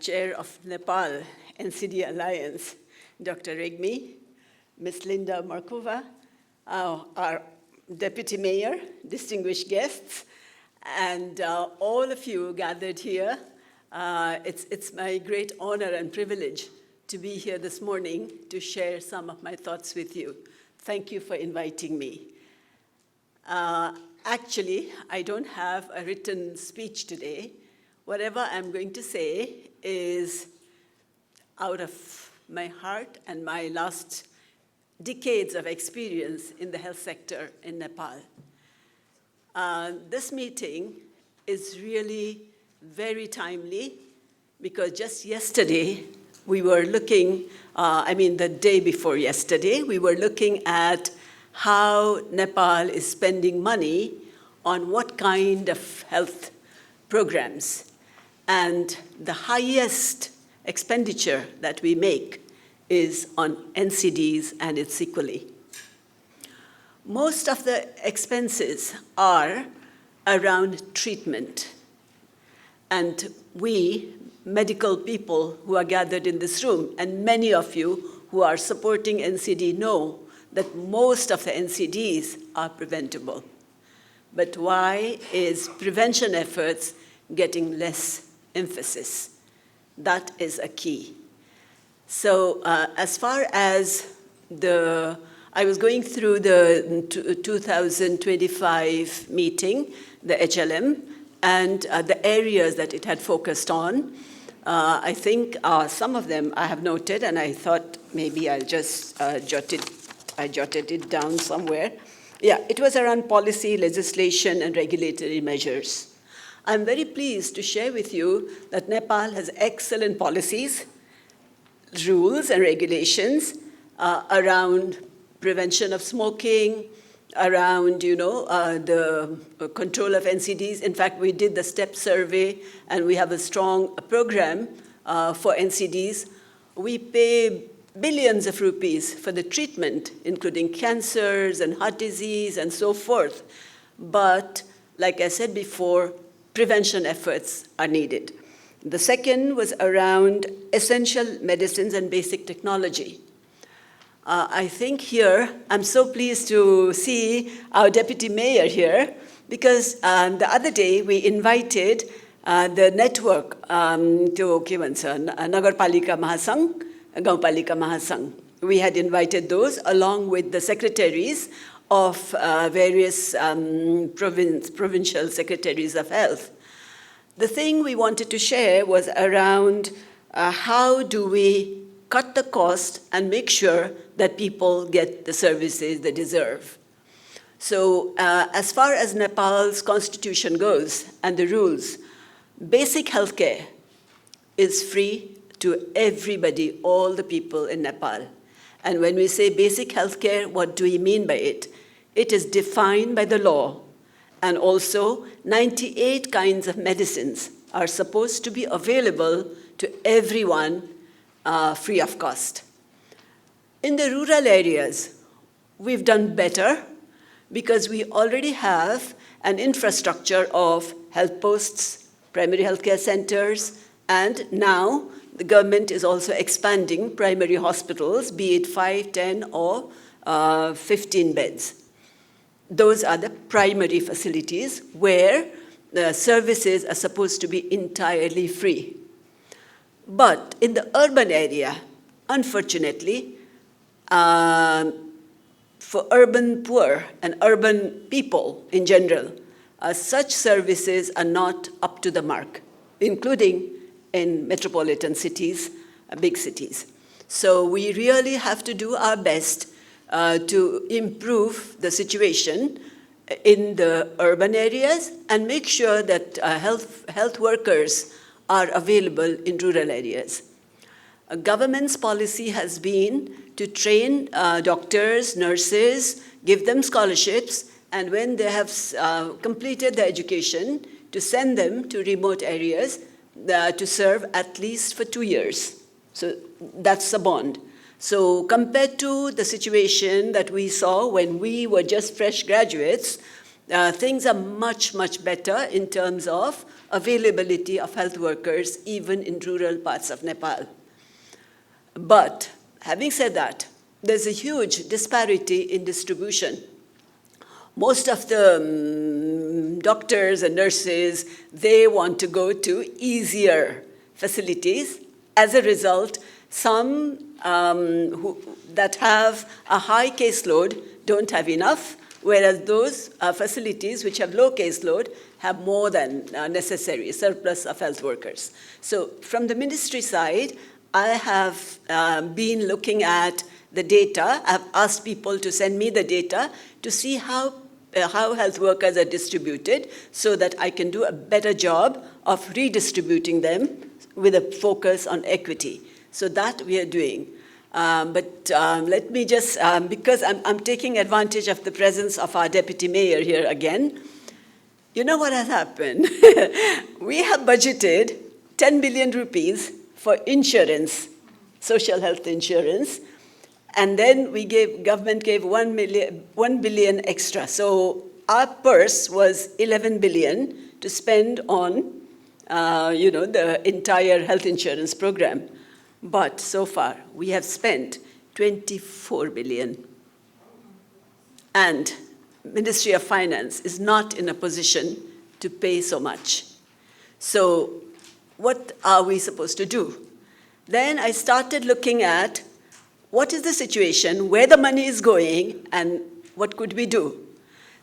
Chair of Nepal NCD Alliance, Dr. Regmi, Ms. Linda Markova, our Deputy Mayor, distinguished guests, and all of you gathered here. It's my great honor and privilege to be here this morning to share some of my thoughts with you. Thank you for inviting me. Actually, I don't have a written speech today. Whatever I'm going to say is out of my heart and my last decades of experience in the health sector in Nepal. This meeting is really very timely because just yesterday we were looking, the day before yesterday, we were looking at how Nepal is spending money on what kind of health programs. And the highest expenditure that we make is on NCDs and its sequelae. Most of the expenses are around treatment. And we, medical people who are gathered in this room, and many of you who are supporting NCD know that most of the NCDs are preventable. But why is prevention efforts getting less emphasis? That is a key. So as far as I was going through the 2025 meeting, the HLM, and the areas that it had focused on. I think some of them I have noted, and I thought maybe I'll just jotted it down somewhere. Yeah, it was around policy, legislation, and regulatory measures. I'm very pleased to share with you that Nepal has excellent policies, rules, and regulations around prevention of smoking, around the control of NCDs. In fact, we did the STEP survey, and we have a strong program for NCDs. We pay billions of rupees for the treatment, including cancers and heart disease and so forth. But like I said before, prevention efforts are needed. The second was around essential medicines and basic technology. I think here, I'm so pleased to see our deputy mayor here, because the other day we invited the network to Nagarpalika Mahasangh, Gaupalika Mahasangh. We had invited those along with the secretaries of various provincial secretaries of health. The thing we wanted to share was around how do we cut the cost and make sure that people get the services they deserve. So as far as Nepal's constitution goes and the rules, basic healthcare is free to everybody, all the people in Nepal. And when we say basic healthcare, what do we mean by it? It is defined by the law. And also, 98 kinds of medicines are supposed to be available to everyone free of cost. In the rural areas, we've done better because we already have an infrastructure of health posts, primary healthcare centers, and now the government is also expanding primary hospitals, be it 5, 10, or 15 beds. Those are the primary facilities where the services are supposed to be entirely free. But in the urban area, unfortunately, for urban poor and urban people in general, such services are not up to the mark, including in metropolitan cities, big cities. So we really have to do our best to improve the situation in the urban areas and make sure that health workers are available in rural areas. A government's policy has been to train doctors, nurses, give them scholarships, and when they have completed their education, to send them to remote areas to serve at least for 2 years. So that's a bond. So compared to the situation that we saw when we were just fresh graduates, things are much, much better in terms of availability of health workers, even in rural parts of Nepal. But having said that, there's a huge disparity in distribution. Most of the doctors and nurses, they want to go to easier facilities. As a result, some that have a high caseload don't have enough, whereas those facilities which have low caseload have more than necessary, surplus of health workers. So from the ministry side, I have been looking at the data. I've asked people to send me the data to see how health workers are distributed so that I can do a better job of redistributing them with a focus on equity. So that we are doing. But let me just, because I'm taking advantage of the presence of our deputy mayor here again, you know what has happened? We have budgeted 10 billion rupees for insurance, social health insurance, and then government gave 1 billion extra. So our purse was 11 billion to spend on, the entire health insurance program. But so far, we have spent 24 billion. And Ministry of Finance is not in a position to pay so much. So what are we supposed to do? Then I started looking at what is the situation, where the money is going, and what could we do?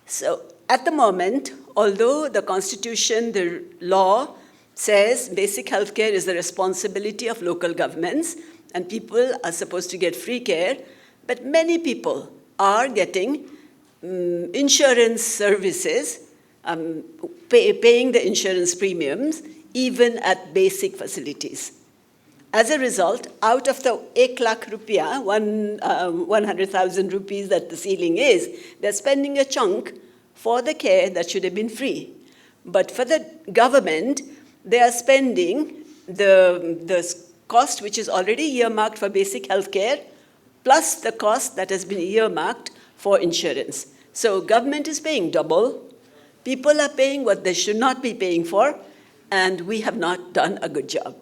So at the moment, although the Constitution, the law, says basic health care is the responsibility of local governments, and people are supposed to get free care, but many people are getting insurance services, paying the insurance premiums, even at basic facilities. As a result, out of the 1 lakh rupiah, 100,000 rupees that the ceiling is, they're spending a chunk for the care that should have been free. But for the government, they are spending the cost which is already earmarked for basic health care, plus the cost that has been earmarked for insurance. So government is paying double. People are paying what they should not be paying for, and we have not done a good job.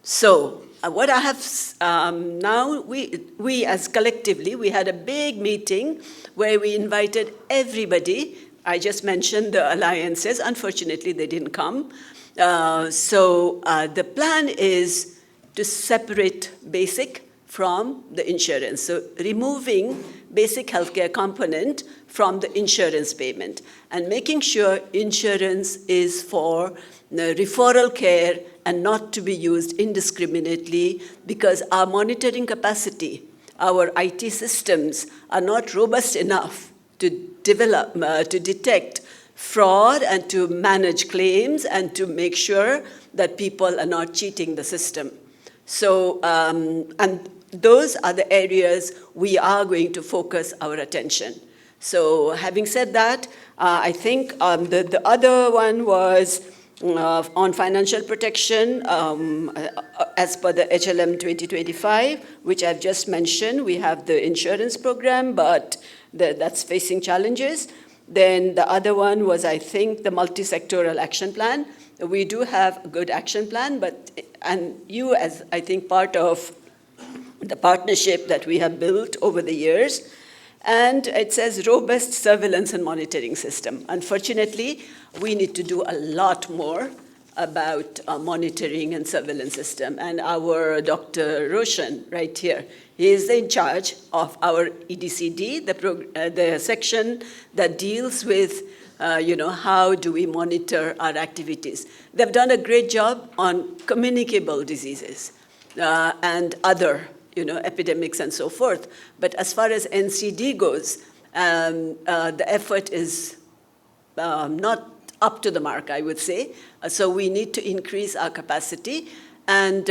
So what I have now, we as collectively, we had a big meeting where we invited everybody. I just mentioned the alliances. Unfortunately, they didn't come. So the plan is to separate basic from the insurance. So removing basic healthcare component from the insurance payment and making sure insurance is for referral care and not to be used indiscriminately, because our monitoring capacity, our IT systems are not robust enough to develop, to detect fraud and to manage claims and to make sure that people are not cheating the system. So, and those are the areas we are going to focus our attention. So having said that, I think the other one was on financial protection, as per the HLM 2025, which I've just mentioned. We have the insurance program, but that's facing challenges. Then the other one was, I think, the multi-sectoral action plan. We do have a good action plan, and you, as I think part of the partnership that we have built over the years, and it says robust surveillance and monitoring system. Unfortunately, we need to do a lot more about monitoring and surveillance system. And our Dr. Roshan, right here, he is in charge of our EDCD, the section that deals with how do we monitor our activities. They've done a great job on communicable diseases and other epidemics and so forth. But as far as NCD goes, the effort is not up to the mark, I would say. So we need to increase our capacity. And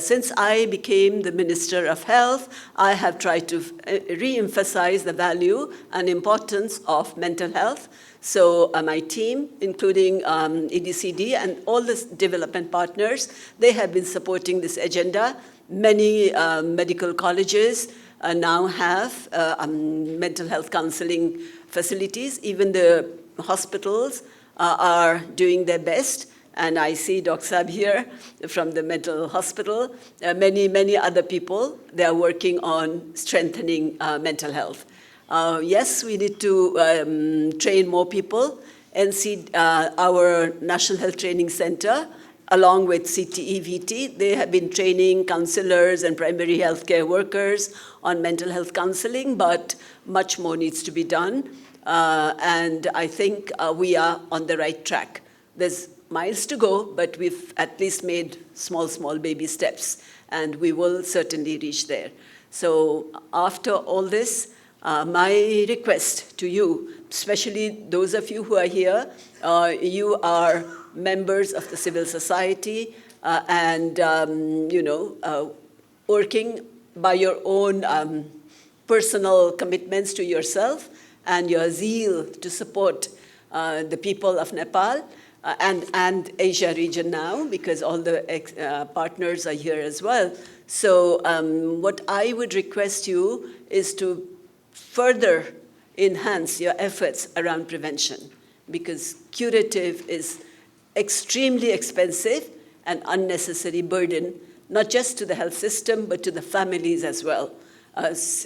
since I became the Minister of Health, I have tried to re-emphasize the value and importance of mental health. So my team, including EDCD and all the development partners, they have been supporting this agenda. Many medical colleges now have mental health counseling facilities. Even the hospitals are doing their best. And I see Dr. Saab here from the mental hospital. Many other people, they are working on strengthening mental health. Yes, we need to train more people. Our National Health Training Center, along with CTE-VT, they have been training counselors and primary healthcare workers on mental health counseling, but much more needs to be done. And I think we are on the right track. There's miles to go, but we've at least made small baby steps, and we will certainly reach there. So after all this, my request to you, especially those of you who are here, you are members of the civil society and, working by your own personal commitments to yourself and your zeal to support the people of Nepal and Asia region now, because all the partners are here as well. So what I would request you is to further enhance your efforts around prevention, because curative is extremely expensive and unnecessary burden, not just to the health system, but to the families as well.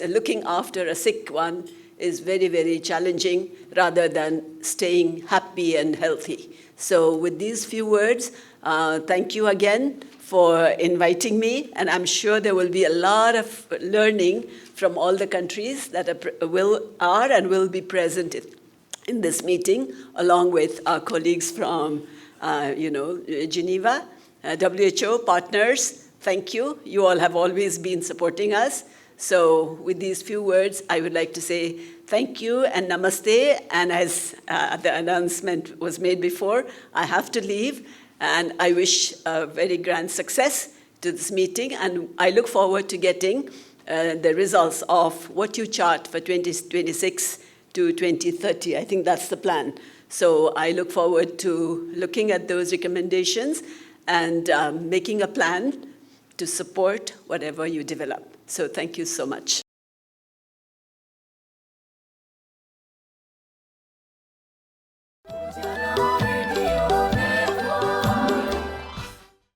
Looking after a sick one is very challenging rather than staying happy and healthy. So with these few words, thank you again for inviting me, and I'm sure there will be a lot of learning from all the countries that are and will be present in this meeting, along with our colleagues from Geneva, WHO partners. Thank you. You all have always been supporting us. So with these few words, I would like to say thank you and namaste. And as the announcement was made before, I have to leave. And I wish a very grand success to this meeting. And I look forward to getting the results of what you chart for 2026 to 2030. I think that's the plan. So I look forward to looking at those recommendations and making a plan to support whatever you develop. So thank you so much.